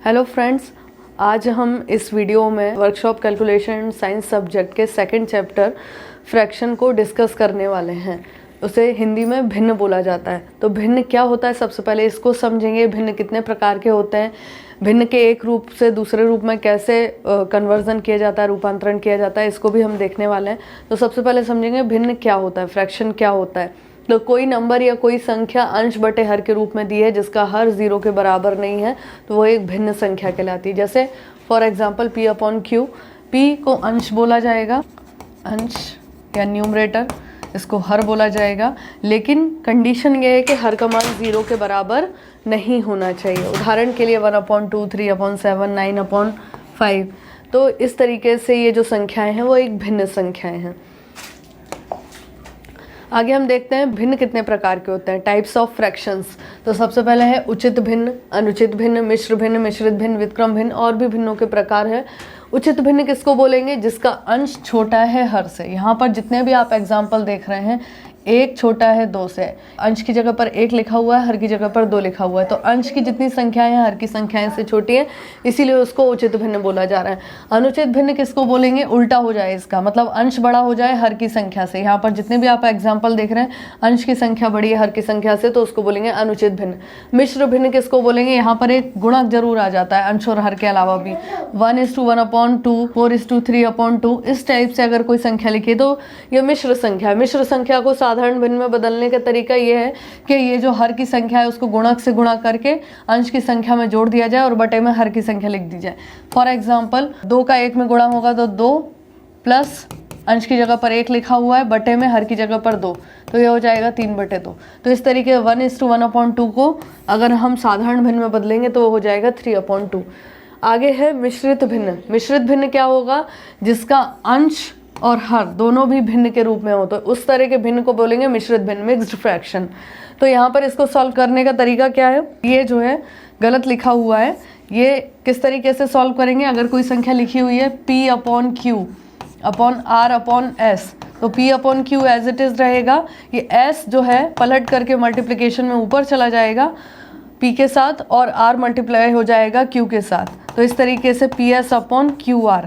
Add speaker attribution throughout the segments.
Speaker 1: Hello friends, आज हम इस वीडियो में वर्कशॉप कैलकुलेशन साइंस सब्जेक्ट के सेकंड चैप्टर फ्रैक्शन को डिस्कस करने वाले हैं। उसे हिंदी में भिन्न बोला जाता है। तो भिन्न क्या होता है, सबसे पहले इसको समझेंगे। भिन्न कितने प्रकार के होते हैं, भिन्न के एक रूप से दूसरे रूप में कैसे कन्वर्जन किया जाता है, रूपांतरण किया जाता है, इसको भी हम देखने वाले हैं। तो सबसे पहले समझेंगे भिन्न क्या होता है, फ्रैक्शन क्या होता है। तो कोई नंबर या कोई संख्या अंश बटे हर के रूप में दी है जिसका हर 0 के बराबर नहीं है, तो वो एक भिन्न संख्या कहलाती है। जैसे for example p upon Q, p को अंश बोला जाएगा, अंश या न्यूमरेटर, इसको हर बोला जाएगा, लेकिन कंडीशन ये है कि हर का मान 0 के बराबर नहीं होना चाहिए। उदाहरण के लिए 1/2, 3/7, 9/5। तो इस तरीके से ये जो संख्याएं हैं वो एक भिन्न संख्याएं हैं। आगे हम देखते हैं भिन्न कितने प्रकार के होते हैं, टाइप्स ऑफ फ्रैक्शंस। तो सबसे पहले है उचित भिन्न, अनुचित भिन्न, मिश्र भिन्न, मिश्रित भिन्न, व्युत्क्रम भिन्न, और भी भिन्नों के प्रकार है। उचित भिन्न किसको बोलेंगे, जिसका अंश छोटा है हर से। यहाँ पर जितने भी आप एग्जाम्पल देख रहे हैं, 1 छोटा है 2 से। अंश की जगह पर 1 लिखा हुआ है, हर की जगह पर 2 लिखा हुआ है। तो अंश की जितनी संख्याएं हैं हर की संख्याएं से छोटी है, इसीलिए उसको उचित भिन्न बोला जा रहा है। अनुचित भिन्न किसको बोलेंगे, उल्टा हो जाए इसका, मतलब अंश बड़ा हो जाए हर की संख्या से। यहाँ पर जितने भी आप एग्जाम्पल देख रहे हैं, अंश की संख्या बड़ी है हर की संख्या से, तो उसको बोलेंगे अनुचित भिन्न। मिश्र भिन्न किसको बोलेंगे, यहाँ पर एक गुणक जरूर आ जाता है अंश और हर के अलावा भी। 1:1/2, 4:3/2, इस टाइप से अगर कोई संख्या लिखी तो ये मिश्र संख्या है। मिश्र संख्या को साधारण भिन्न में बदलने का तरीका ये है कि ये जो हर की संख्या है उसको गुणक से गुणा करके अंश की संख्या में जोड़ दिया जाए और बटे में हर की संख्या लिख दी जाए। फॉर एग्जांपल 2 का 1 में गुणा होगा तो 2 प्लस अंश की जगह पर 1 लिखा हुआ है, बटे में हर की जगह पर 2, तो ये हो जाएगा 3/2। तो इस तरीके 1:1/2 को अगर हम साधारण भिन्न में बदलेंगे तो वो हो जाएगा 3/2। आगे है मिश्रित भिन्न। मिश्रित भिन्न क्या होगा, जिसका अंश और हर दोनों भी भिन्न के रूप में हो, तो उस तरह के भिन्न को बोलेंगे मिश्रित भिन्न, मिक्स्ड फ्रैक्शन। तो यहाँ पर इसको सॉल्व करने का तरीका क्या है, ये जो है गलत लिखा हुआ है, ये किस तरीके से सॉल्व करेंगे। अगर कोई संख्या लिखी हुई है p upon q upon r upon s, तो p upon q as it is रहेगा। ये s जो है पलट करके मल्टीप्लिकेशन में ऊपर चला जाएगा p के साथ, और r मल्टीप्लाई हो जाएगा q के साथ। तो इस तरीके से ps upon Q r।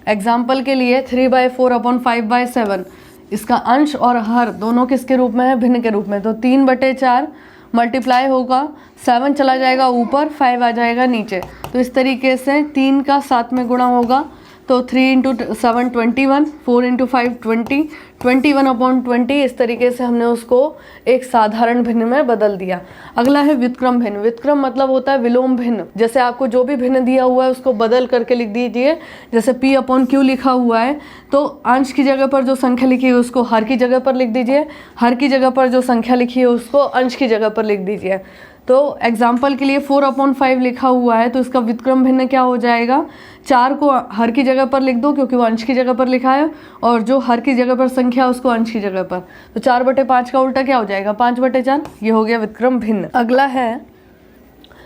Speaker 1: Example के लिए 3/4/5/7, इसका अंश और हर दोनों किसके रूप में है, भिन्न के रूप में। तो 3/4 मल्टीप्लाई होगा, 7 चला जाएगा ऊपर, 5 आ जाएगा नीचे। तो इस तरीके से 3 का 7 में गुणा होगा, तो 3 × 7 21, 4 × 5 20, 21/20। इस तरीके से हमने उसको एक साधारण भिन्न में बदल दिया। अगला है व्युत्क्रम भिन्न। व्युत्क्रम मतलब होता है विलोम भिन्न। जैसे आपको जो भी भिन्न दिया हुआ है उसको बदल करके लिख दीजिए। जैसे p अपॉन क्यू लिखा हुआ है, तो अंश की जगह पर जो संख्या लिखी है उसको हर की जगह पर लिख दीजिए, हर की जगह पर जो संख्या लिखी है उसको अंश की जगह पर लिख दीजिए। तो एग्जाम्पल के लिए 4/5 लिखा हुआ है, तो इसका व्युत्क्रम भिन्न क्या हो जाएगा, 4 को हर की जगह पर लिख दो क्योंकि वो अंश की जगह पर लिखा है, और जो हर की जगह पर संख्या उसको अंश की जगह पर। तो 4/5 का उल्टा क्या हो जाएगा, 5/4। ये हो गया व्युत्क्रम भिन्न। अगला है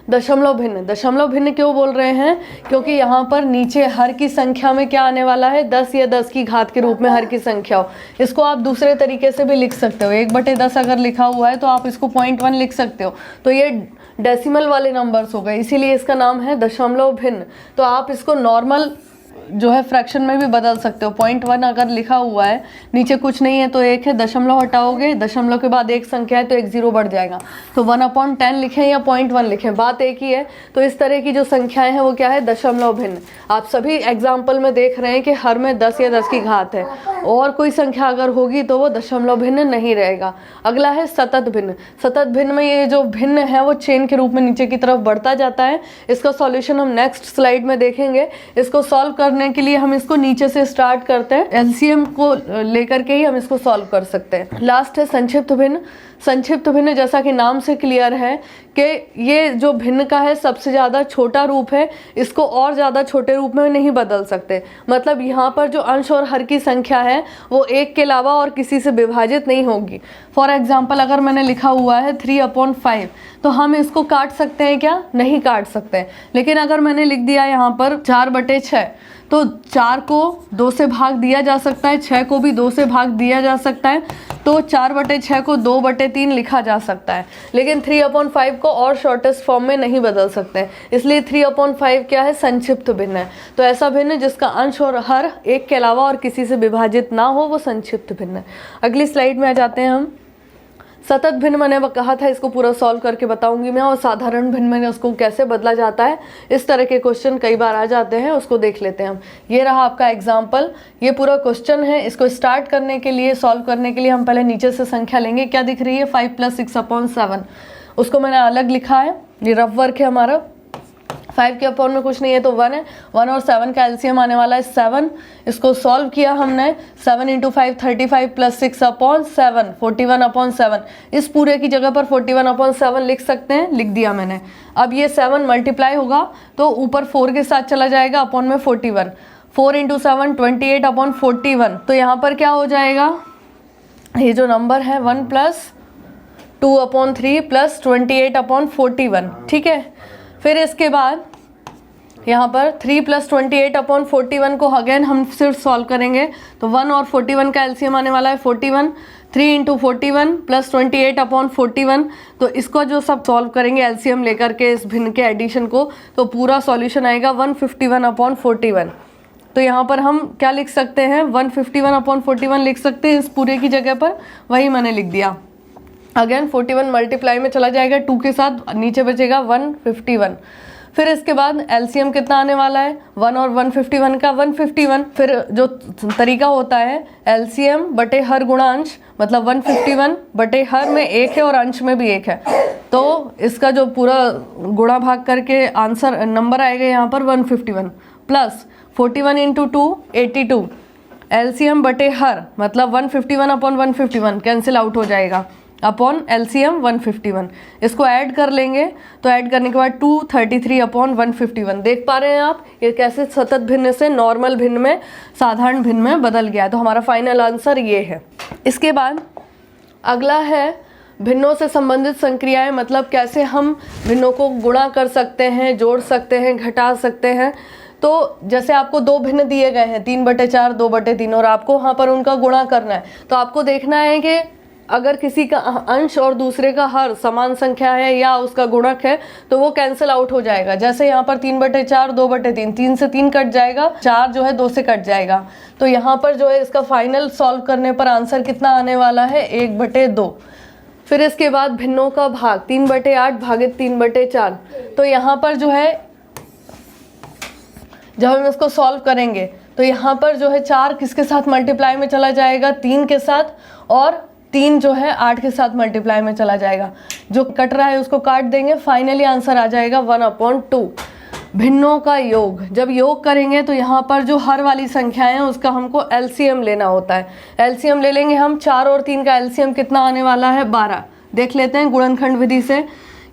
Speaker 1: दशमलव भिन्न। दशमलव भिन्न क्यों बोल रहे हैं, क्योंकि यहाँ पर नीचे हर की संख्या में क्या आने वाला है, 10 या 10 की घात के रूप में हर की संख्या हो। इसको आप दूसरे तरीके से भी लिख सकते हो, 1/10 अगर लिखा हुआ है तो आप इसको 0.1 लिख सकते हो। तो ये डेसिमल वाले नंबर्स हो गए, इसीलिए इसका नाम है दशमलव भिन्न। तो आप इसको नॉर्मल जो है फ्रैक्शन में भी बदल सकते हो। 0.1 अगर लिखा हुआ है, नीचे कुछ नहीं है तो 1 है, दशमलव हटाओगे, दशमलव के बाद एक संख्या है तो 1 0 बढ़ जाएगा। तो 1/10 लिखें या 0.1 लिखें, बात एक ही है। तो इस तरह की जो संख्याएं हैं वो क्या है, दशमलव भिन्न। आप सभी एग्जाम्पल में देख रहे हैं कि हर में 10 या 10 की घात है, और कोई संख्या अगर होगी तो वो दशमलव भिन्न नहीं रहेगा। अगला है सतत भिन्न। सतत भिन्न में ये जो भिन्न है वो चेन के रूप में नीचे की तरफ बढ़ता जाता है। इसका सॉल्यूशन हम नेक्स्ट स्लाइड में देखेंगे। इसको सॉल्व करने के लिए हम इसको नीचे से स्टार्ट करते हैं, एलसीएम को लेकर के ही हम इसको सॉल्व कर सकते हैं। लास्ट है संक्षिप्त भिन्न। संक्षिप्त भिन्न जैसा कि नाम से क्लियर है कि ये जो भिन्न का है सबसे ज़्यादा छोटा रूप है, इसको और ज़्यादा छोटे रूप में नहीं बदल सकते। मतलब यहाँ पर जो अंश और हर की संख्या है वो 1 के अलावा और किसी से विभाजित नहीं होगी। फॉर एग्जाम्पल अगर मैंने लिखा हुआ है 3/5, तो हम इसको काट सकते हैं क्या, नहीं काट सकते। लेकिन अगर मैंने लिख दिया यहाँ पर 4/6, तो 4 को 2 से भाग दिया जा सकता है, 6 को भी 2 से भाग दिया जा सकता है, तो 4/6 को 2/3 लिखा जा सकता है। लेकिन 3/5 को और शॉर्टेस्ट फॉर्म में नहीं बदल सकते, इसलिए 3/5 क्या है, संक्षिप्त भिन्न है। तो ऐसा भिन्न जिसका अंश और हर एक के अलावा और किसी से विभाजित ना हो वो संक्षिप्त भिन्न है। अगली स्लाइड में आ जाते हैं हम। सतत भिन्न मैंने कहा था इसको पूरा सॉल्व करके बताऊंगी मैं, और साधारण भिन्न में उसको कैसे बदला जाता है, इस तरह के क्वेश्चन कई बार आ जाते हैं, उसको देख लेते हैं हम। ये रहा आपका एग्जाम्पल, ये पूरा क्वेश्चन है। इसको स्टार्ट करने के लिए, सॉल्व करने के लिए हम पहले नीचे से संख्या लेंगे। क्या दिख रही है, 5 + 6/7, उसको मैंने अलग लिखा है, ये रफ वर्क है हमारा। 5 के अपॉन में कुछ नहीं है तो 1 है, 1 और 7 का एलसीएम आने वाला है 7। इसको सॉल्व किया हमने, 7 × 5 35 + 6/7 41/7। इस पूरे की जगह पर 41/7 लिख सकते हैं, लिख दिया मैंने। अब ये 7 मल्टीप्लाई होगा तो ऊपर 4 के साथ चला जाएगा, अपॉन में 41, 4 × 7 28/41। तो यहाँ पर क्या हो जाएगा, ये जो नंबर है 1 + 2/3 + 28/41, ठीक है। फिर इसके बाद यहाँ पर 3 + 28/41 को अगेन हम सिर्फ सॉल्व करेंगे, तो 1 और 41 का एलसीएम आने वाला है 41, 3 × 41 + 28/41। तो इसको जो सब सॉल्व करेंगे एलसीएम लेकर के इस भिन्न के एडिशन को, तो पूरा सॉल्यूशन आएगा 151/41। तो यहाँ पर हम क्या लिख सकते हैं, 151/41 लिख सकते हैं इस पूरे की जगह पर, वही मैंने लिख दिया। अगेन 41 मल्टीप्लाई में चला जाएगा 2 के साथ, नीचे बचेगा 151। फिर इसके बाद एलसीएम कितना आने वाला है, 1 और 151 का 151। फिर जो तरीका होता है एलसीएम बटे हर गुणा अंश, मतलब 151 बटे हर में 1 है और अंश में भी 1 है, तो इसका जो पूरा गुणा भाग करके आंसर नंबर आएगा यहाँ पर 151 प्लस 41 × 2 82। एलसीएम बटे हर मतलब 151/151 कैंसिल आउट हो जाएगा, अपॉन एलसीएम 151। इसको ऐड कर लेंगे, तो ऐड करने के बाद 233/151। देख पा रहे हैं आप ये कैसे सतत भिन्न से नॉर्मल भिन्न में, साधारण भिन्न में बदल गया है। तो हमारा फाइनल आंसर ये है। इसके बाद अगला है भिन्नों से संबंधित संक्रियाएं, मतलब कैसे हम भिन्नों को गुणा कर सकते हैं, जोड़ सकते हैं, घटा सकते हैं। तो जैसे आपको 2 भिन्न दिए गए हैं, 3/4 2/3, और आपको वहाँ पर उनका गुणा करना है, तो आपको देखना है कि अगर किसी का अंश और दूसरे का हर समान संख्या है या उसका गुणक है तो वो कैंसिल आउट हो जाएगा। जैसे यहाँ पर 3/4 2/3, 3 से 3 कट जाएगा, 4 जो है 2 से कट जाएगा। तो यहाँ पर जो है इसका फाइनल सॉल्व करने पर आंसर कितना आने वाला है, 1/2। फिर इसके बाद भिन्नों का भाग 3/8 भागित 3/4। तो यहाँ पर जो है जब हम इसको सॉल्व करेंगे तो यहाँ पर जो है 4 किसके साथ मल्टीप्लाई में चला जाएगा, 3 के साथ, और 3 जो है 8 के साथ मल्टीप्लाई में चला जाएगा। जो कट रहा है उसको काट देंगे, फाइनली आंसर आ जाएगा 1/2। भिन्नों का योग, जब योग करेंगे तो यहाँ पर जो हर वाली संख्याएं हैं उसका हमको एलसीएम लेना होता है। एलसीएम ले लेंगे हम, 4 और 3 का एलसीएम कितना आने वाला है, 12। देख लेते हैं गुणनखंड विधि से।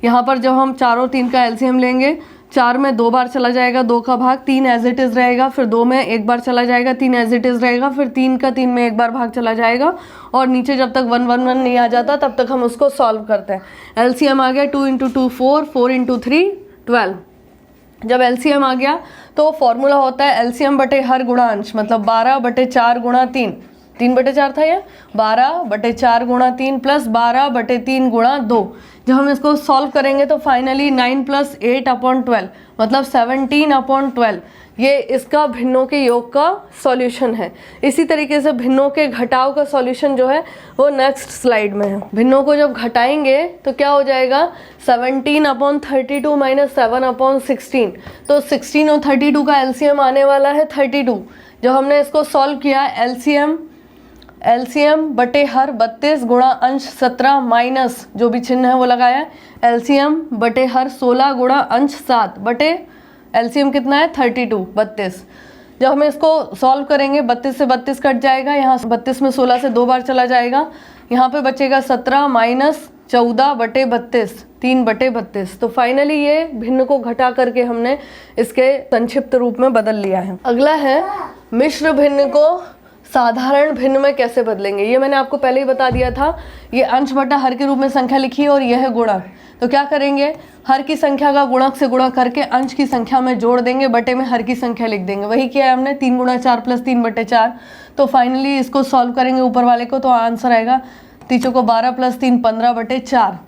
Speaker 1: यहाँ पर जब हम 4 और 3 का एलसीएम लेंगे, 4 में 2 बार चला जाएगा, 2 का भाग, 3 एज इट इज रहेगा, फिर 2 में 1 बार चला जाएगा, 3 एज इट इज रहेगा, फिर 3 का 3 में 1 बार भाग चला जाएगा, और नीचे जब तक 1 1 1 नहीं आ जाता तब तक हम उसको सॉल्व करते हैं। एलसीएम आ गया 2 × 2 4, 4 × 3 12। जब एलसीएम आ गया तो फॉर्मूला होता है एलसीएम बटे हर गुणा अंश, मतलब 12/4 × 3, 3/4 था ये, 12/4 × 3 प्लस 12/3 × 2। जब हम इसको सॉल्व करेंगे तो फाइनली 9 + 8/12 मतलब 17/12। ये इसका भिन्नों के योग का सॉल्यूशन है। इसी तरीके से भिन्नों के घटाव का सॉल्यूशन जो है वो नेक्स्ट स्लाइड में है। भिन्नों को जब घटाएंगे तो क्या हो जाएगा, 17/32 - 7/16। तो 16 और 32 का एलसीएम आने वाला है 32। जब हमने इसको सॉल्व किया, एलसीएम बटे हर 32 गुणा अंश 17 माइनस जो भी चिन्ह है वो लगाया, एलसीएम बटे हर 16 गुणा अंश 7 बटे एलसीएम कितना है 32 32। जब हम इसको सॉल्व करेंगे 32 से 32 कट जाएगा, यहाँ 32 में 16 से 2 बार चला जाएगा, यहाँ पे बचेगा 17 माइनस 14/32 3/32। तो फाइनली ये भिन्न को घटा करके हमने इसके संक्षिप्त रूप में बदल लिया है। अगला है मिश्र भिन्न को साधारण भिन्न में कैसे बदलेंगे, ये मैंने आपको पहले ही बता दिया था। ये अंश बटा हर के रूप में संख्या लिखी है और यह है गुणक। तो क्या करेंगे, हर की संख्या का गुणक से गुणा करके अंश की संख्या में जोड़ देंगे, बटे में हर की संख्या लिख देंगे। वही किया है हमने, 3 गुणा 4 प्लस 3 बटे 4। तो फाइनली इसको सॉल्व करेंगे ऊपर वाले को, तो आंसर आएगा 3 को 12 प्लस 3 15 बटे 4।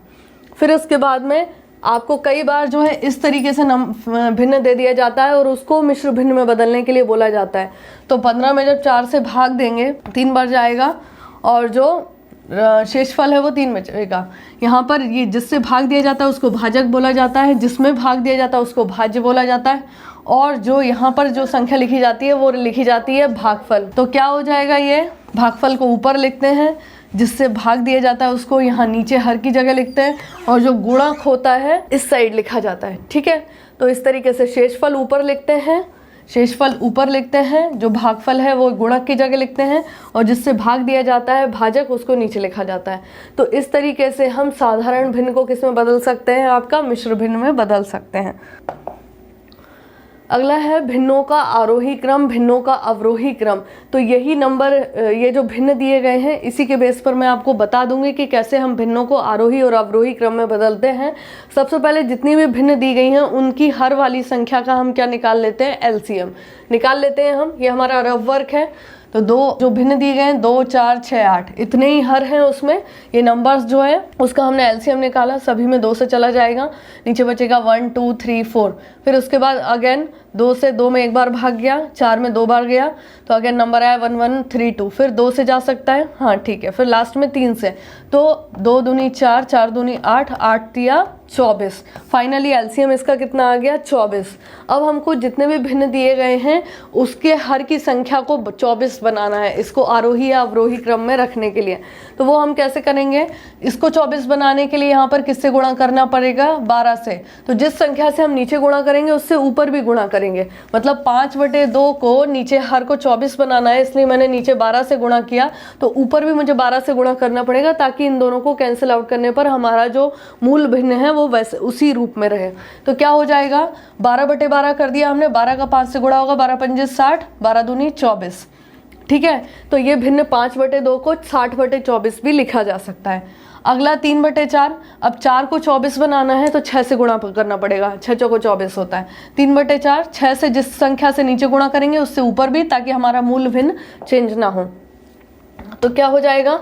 Speaker 1: फिर उसके बाद में आपको कई बार जो है इस तरीके से भिन्न दे दिया जाता है और उसको मिश्र भिन्न में बदलने के लिए बोला जाता है। तो 15 में जब 4 से भाग देंगे 3 बार जाएगा और जो शेषफल है वो 3 बचेगा। यहाँ पर ये जिससे भाग दिया जाता है उसको भाजक बोला जाता है, जिसमें भाग दिया जाता है उसको भाज्य बोला जाता है, और जो यहाँ पर जो संख्या लिखी जाती है वो लिखी जाती है भागफल। तो क्या हो जाएगा, ये भागफल को ऊपर लिखते हैं, जिससे भाग दिया जाता है उसको यहाँ नीचे हर की जगह लिखते हैं, और जो गुणक होता है इस साइड लिखा जाता है। ठीक है, तो इस तरीके से शेषफल ऊपर लिखते हैं, शेषफल ऊपर लिखते हैं, जो भागफल है वो गुणक की जगह लिखते हैं, और जिससे भाग दिया जाता है भाजक उसको नीचे लिखा जाता है। तो इस तरीके से हम साधारण भिन्न को किस में बदल सकते हैं, आपका मिश्र भिन्न में बदल सकते हैं। अगला है भिन्नों का आरोही क्रम, भिन्नों का अवरोही क्रम। तो यही नंबर, ये जो भिन्न दिए गए हैं इसी के बेस पर मैं आपको बता दूंगी कि कैसे हम भिन्नों को आरोही और अवरोही क्रम में बदलते हैं। सबसे पहले जितनी भी भिन्न दी गई हैं उनकी हर वाली संख्या का हम क्या निकाल लेते हैं, एलसीएम निकाल लेते हैं हम। ये हमारा रफ वर्क है। तो दो जो भिन्न दिए गए हैं 2 4 6 8 इतने ही हर हैं उसमें। ये नंबर्स जो है उसका हमने एलसीएम निकाला, सभी में 2 से चला जाएगा, नीचे बचेगा 1 2 3 4। फिर उसके बाद अगेन 2 से 2 में एक बार भाग गया, 4 में 2 बार गया, तो अगेन नंबर आया 1 1 3 2। फिर 2 से जा सकता है, हाँ ठीक है। फिर लास्ट में 3 से, तो 2 दूनी 4 4 दूनी 8 8 तिया 24। फाइनली एलसीएम इसका कितना आ गया, 24। अब हमको जितने भी भिन्न दिए गए हैं उसके हर की संख्या को 24 बनाना है, इसको आरोही या अवरोही क्रम में रखने के लिए। तो वो हम कैसे करेंगे, इसको 24 बनाने के लिए यहाँ पर किससे गुणा करना पड़ेगा, 12 से। तो जिस संख्या से हम नीचे गुणा करेंगे उससे ऊपर भी गुणा करेंगे। मतलब 5/2 को नीचे हर को 24 बनाना है, इसलिए मैंने नीचे 12 से गुणा किया, तो ऊपर भी मुझे 12 से गुणा करना पड़ेगा, ताकि इन दोनों को कैंसिल आउट करने पर हमारा जो मूल भिन्न है वो वैसे उसी रूप में रहे। तो क्या हो जाएगा, 12/12 कर दिया हमने, 12 का 5 से गुणा होगा, 12 पंजे 60, 12 दूनी 24। ठीक है, तो ये भिन्न 5/2 को 60/24 भी लिखा जा सकता है। अगला 3/4। अब 4 को 24 बनाना है तो 6 से गुणा करना पड़ेगा, 6 चौको 24 होता है। 3/4, 6 से जिस संख्या से नीचे गुणा करेंगे उससे ऊपर भी, ताकि हमारा मूल भिन्न चेंज ना हो। तो क्या हो जाएगा,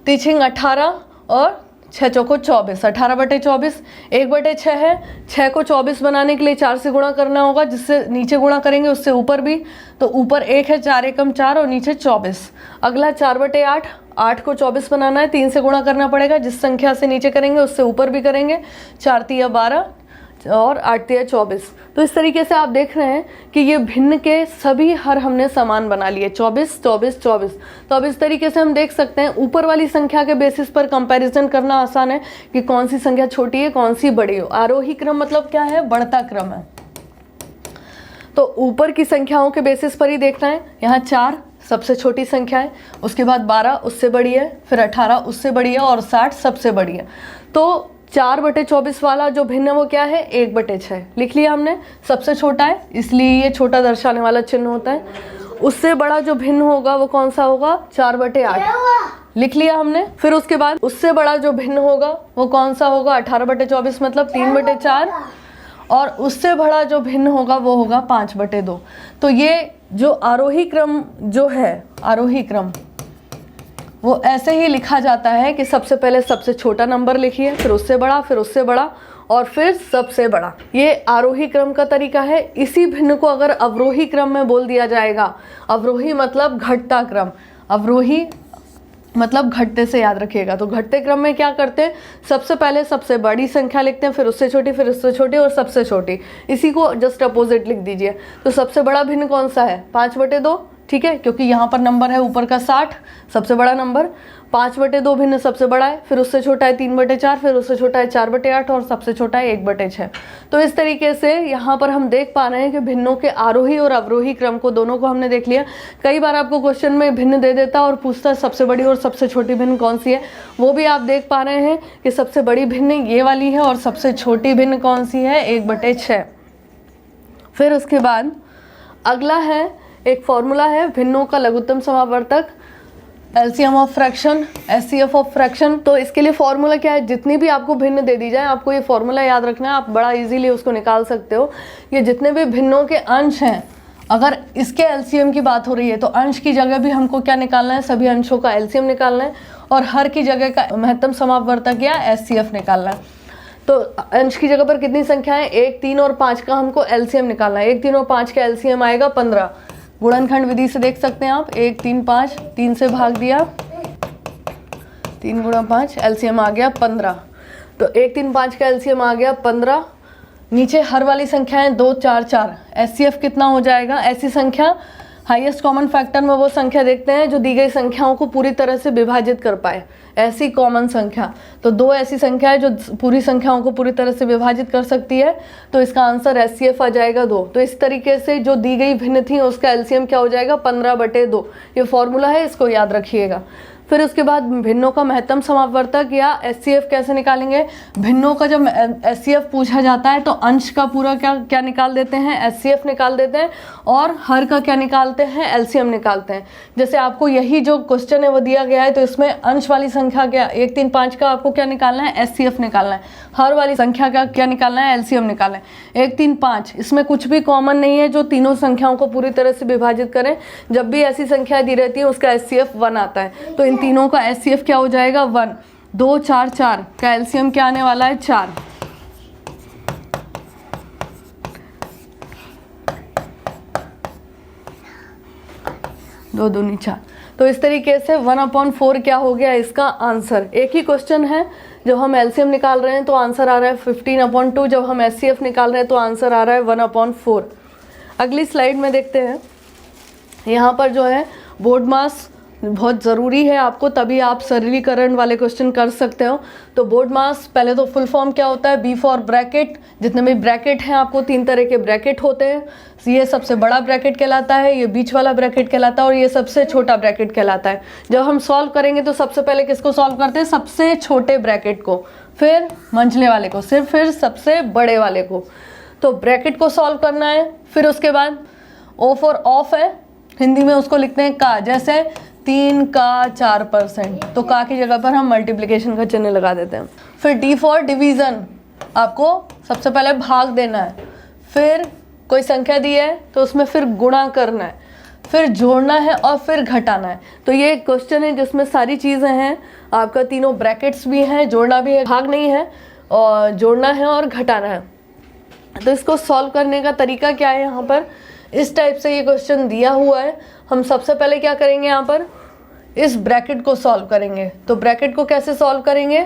Speaker 1: 3 18 और 6 चौको 24, 18/24। 1/6 है, 6 को 24 बनाने के लिए 4 से गुणा करना होगा, जिससे नीचे गुणा करेंगे उससे ऊपर भी, तो ऊपर 1 है, 4 एकम 4 और नीचे 24। अगला 4/8, 8 को 24 बनाना है, 3 से गुणा करना पड़ेगा, जिस संख्या से नीचे करेंगे उससे ऊपर भी करेंगे, 4 तिया 12 और 8 तिया 24। तो इस तरीके से आप देख रहे हैं कि ये भिन्न के सभी हर हमने समान बना लिए, 24 24 24। तो अब इस तरीके से हम देख सकते हैं ऊपर वाली संख्या के बेसिस पर कंपैरिजन करना आसान है कि कौन सी संख्या छोटी है कौन सी बड़ी हो। आरोही क्रम मतलब क्या है, बढ़ता क्रम है। तो ऊपर की संख्याओं के बेसिस पर ही देखना है। यहाँ 4 सबसे छोटी संख्या है, उसके बाद 12 उससे बड़ी है, फिर 18 उससे बड़ी है और 60 सबसे बड़ी है। तो 4/24 वाला जो भिन्न है वो क्या है, 1/6 लिख लिया हमने। सबसे छोटा है इसलिए ये छोटा दर्शाने वाला चिन्ह होता है। उससे बड़ा जो भिन्न होगा वो कौन सा होगा, 4/8 लिख लिया हमने। फिर उसके बाद उससे बड़ा जो भिन्न होगा वो कौन सा होगा, 18/24 मतलब 3/4। और उससे बड़ा जो भिन्न होगा वो होगा 5/2। तो ये जो आरोही क्रम जो है, आरोही क्रम वो ऐसे ही लिखा जाता है कि सबसे पहले सबसे छोटा नंबर लिखिए, फिर उससे बड़ा, फिर उससे बड़ा और फिर सबसे बड़ा। ये आरोही क्रम का तरीका है। इसी भिन्न को अगर अवरोही क्रम में बोल दिया जाएगा, अवरोही मतलब घटता क्रम, अवरोही मतलब घटते से याद रखिएगा। तो घटते क्रम में क्या करते हैं, सबसे पहले सबसे बड़ी संख्या लिखते हैं, फिर उससे छोटी, फिर उससे छोटी और सबसे छोटी। इसी को जस्ट अपोजिट लिख दीजिए। तो सबसे बड़ा भिन्न कौन सा है, 5/2, ठीक है, क्योंकि यहाँ पर नंबर है ऊपर का 60, सबसे बड़ा नंबर। 5/2 भिन्न सबसे बड़ा है, फिर उससे छोटा है 3/4, फिर उससे छोटा है 4/8 और सबसे छोटा है 1/6। तो इस तरीके से यहाँ पर हम देख पा रहे हैं कि भिन्नों के आरोही और अवरोही क्रम को दोनों को हमने देख लिया। कई बार आपको क्वेश्चन में भिन्न दे देता और पूछता है सबसे बड़ी और सबसे छोटी भिन्न कौन सी है, वो भी आप देख पा रहे हैं कि सबसे बड़ी भिन्न ये वाली है और सबसे छोटी भिन्न कौन सी है, 1/6। फिर उसके बाद अगला है एक फॉर्मूला है भिन्नों का लघुत्तम समावर्तक, LCM of fraction, HCF of fraction. तो इसके लिए फॉर्मूला क्या है, जितनी भी आपको भिन्न दे दी जाए आपको ये फॉर्मूला याद रखना है, आप बड़ा इजीली उसको निकाल सकते हो। ये जितने भी भिन्नों के अंश हैं, अगर इसके एलसीएम की बात हो रही है तो अंश की जगह भी हमको क्या निकालना है, सभी अंशों का एलसीएम निकालना है, और हर की जगह का महत्तम समावर्तक या एचसीएफ निकालना है। तो अंश की जगह पर कितनी संख्या है, 1, 3 और 5 का हमको एलसीएम निकालना है। 1, 3 और 5 का एलसीएम आएगा 15। गुणनखंड विधि से देख सकते हैं आप, 1, 3, 5, 3 से भाग दिया, 3 गुणा 5, एलसीएम आ गया 15। तो 1, 3, 5 का एलसीएम आ गया 15। नीचे हर वाली संख्या है 2, 4, 4। एचसीएफ कितना हो जाएगा, ऐसी संख्या हाईएस्ट कॉमन फैक्टर में वो संख्या देखते हैं जो दी गई संख्याओं को पूरी तरह से विभाजित कर पाए, ऐसी कॉमन संख्या। तो 2 ऐसी संख्या है जो पूरी संख्याओं को पूरी तरह से विभाजित कर सकती है, तो इसका आंसर एचसीएफ आ जाएगा 2। तो इस तरीके से जो दी गई भिन्न थी उसका एलसीएम क्या हो जाएगा, 15/2। ये फॉर्मूला है, इसको याद रखिएगा। फिर उसके बाद भिन्नों का महत्तम समावर्तक या एचसीएफ कैसे निकालेंगे। भिन्नों का जब एचसीएफ पूछा जाता है तो अंश का पूरा क्या निकाल देते हैं, एचसीएफ निकाल देते हैं, और हर का क्या निकालते हैं, एलसीएम निकालते हैं। जैसे आपको यही जो क्वेश्चन है वो दिया गया है, तो इसमें अंश वाली संख्या क्या, 1, 3, 5 का आपको क्या निकालना है, एचसीएफ निकालना है। हर वाली संख्या का क्या निकालना है, एलसीएम निकालना है। 1, 3, 5 इसमें कुछ भी कॉमन नहीं है जो तीनों संख्याओं को पूरी तरह से विभाजित करें। जब भी ऐसी संख्या दी रहती है उसका एचसीएफ 1 आता है। तो इन तीनों का एचसीएफ क्या हो जाएगा, 1। 2, 4, 4 का एलसीएम क्या आने वाला है, 4। दो दूनी 4। तो इस तरीके से 1/4 क्या हो गया इसका आंसर। एक ही क्वेश्चन है, जब हम एलसीएम निकाल रहे हैं तो आंसर आ रहा है 15/2, जब हम एचसीएफ निकाल रहे हैं तो आंसर आ रहा है 1/4। अगली स्लाइड में देखते हैं। यहाँ पर जो है बोर्ड मास बहुत ज़रूरी है आपको, तभी आप सरलीकरण वाले क्वेश्चन कर सकते हो। तो बोर्ड मास पहले तो फुल फॉर्म क्या होता है, बी फॉर ब्रैकेट। जितने भी ब्रैकेट हैं आपको 3 तरह के ब्रैकेट होते हैं। ये सबसे बड़ा ब्रैकेट कहलाता है, ये बीच वाला ब्रैकेट कहलाता है, और ये सबसे छोटा ब्रैकेट कहलाता है। जब हम सॉल्व करेंगे तो सबसे पहले किसको सॉल्व करते हैं, सबसे छोटे ब्रैकेट को, फिर मंझले वाले को, फिर सबसे बड़े वाले को। तो ब्रैकेट को सॉल्व करना है। फिर उसके बाद ओ फॉर ऑफ है, हिंदी में उसको लिखते हैं का। जैसे 3 का 4%, तो का की जगह पर हम मल्टीप्लिकेशन का चिन्ह लगा देते हैं। फिर डी फॉर डिवीज़न, आपको सबसे पहले भाग देना है, फिर कोई संख्या दी है तो उसमें फिर गुणा करना है, फिर जोड़ना है और फिर घटाना है। तो ये एक क्वेश्चन है जिसमें सारी चीज़ें हैं, आपका तीनों ब्रैकेट्स भी हैं, जोड़ना भी है, भाग नहीं है, और जोड़ना है और घटाना है। तो इसको सॉल्व करने का तरीका क्या है, यहाँ पर इस टाइप से ये क्वेश्चन दिया हुआ है। हम सबसे पहले क्या करेंगे, यहाँ पर इस ब्रैकेट को सॉल्व करेंगे। तो ब्रैकेट को कैसे सॉल्व करेंगे,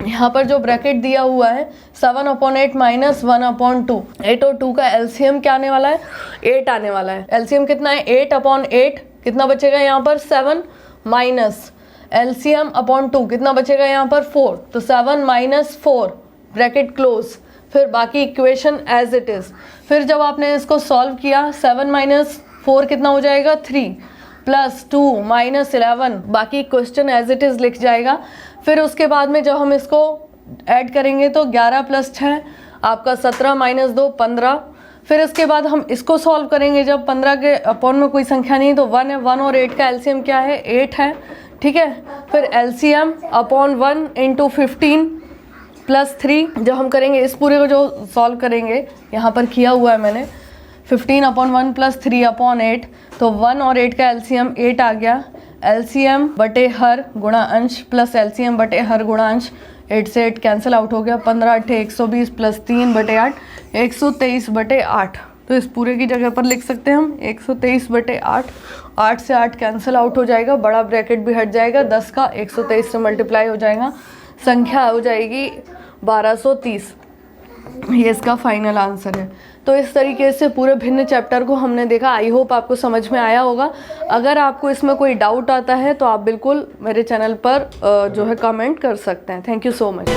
Speaker 1: यहाँ पर जो ब्रैकेट दिया हुआ है 7/8 - 1/2। 8 और 2 का एलसीएम क्या आने वाला है, 8 आने वाला है। एलसीएम कितना है, 8/8, कितना बचेगा यहाँ पर 7 माइनस एलसीएम अपॉन 2, कितना बचेगा यहाँ पर 4। तो 7 - 4 ब्रैकेट क्लोज, फिर बाकी इक्वेशन एज इट इज। फिर जब आपने इसको सॉल्व किया, 7 - 4 कितना हो जाएगा 3, प्लस 2 - 11, बाकी क्वेश्चन एज इट इज लिख जाएगा। फिर उसके बाद में जब हम इसको ऐड करेंगे तो 11 + 6 आपका 17 - 2 15। फिर इसके बाद हम इसको सॉल्व करेंगे, जब 15 के अपॉन में कोई संख्या नहीं तो 1 है, 1 और 8 का एलसीएम क्या है, 8 है, ठीक है। फिर एलसीएम अपॉन 1 × 15 + 3, जब हम करेंगे इस पूरे को जो सॉल्व करेंगे, यहाँ पर किया हुआ है मैंने, 15/1 + 3/8, तो 1 और 8 का एलसीएम 8 आ गया। एलसीएम बटे हर गुणा अंश प्लस एलसीएम बटे हर गुणा अंश, 8 से 8 कैंसिल आउट हो गया, 15 × 8 = 120 + 3/8 123/8। तो इस पूरे की जगह पर लिख सकते हैं हम 123/8। 8 से 8 कैंसिल आउट हो जाएगा, बड़ा ब्रैकेट भी हट जाएगा, 10 का 123 से मल्टीप्लाई हो जाएगा, संख्या हो जाएगी 1230। ये इसका फाइनल आंसर है। तो इस तरीके से पूरे भिन्न चैप्टर को हमने देखा। आई होप आपको समझ में आया होगा। अगर आपको इसमें कोई डाउट आता है तो आप बिल्कुल मेरे चैनल पर जो है कमेंट कर सकते हैं। Thank you so much.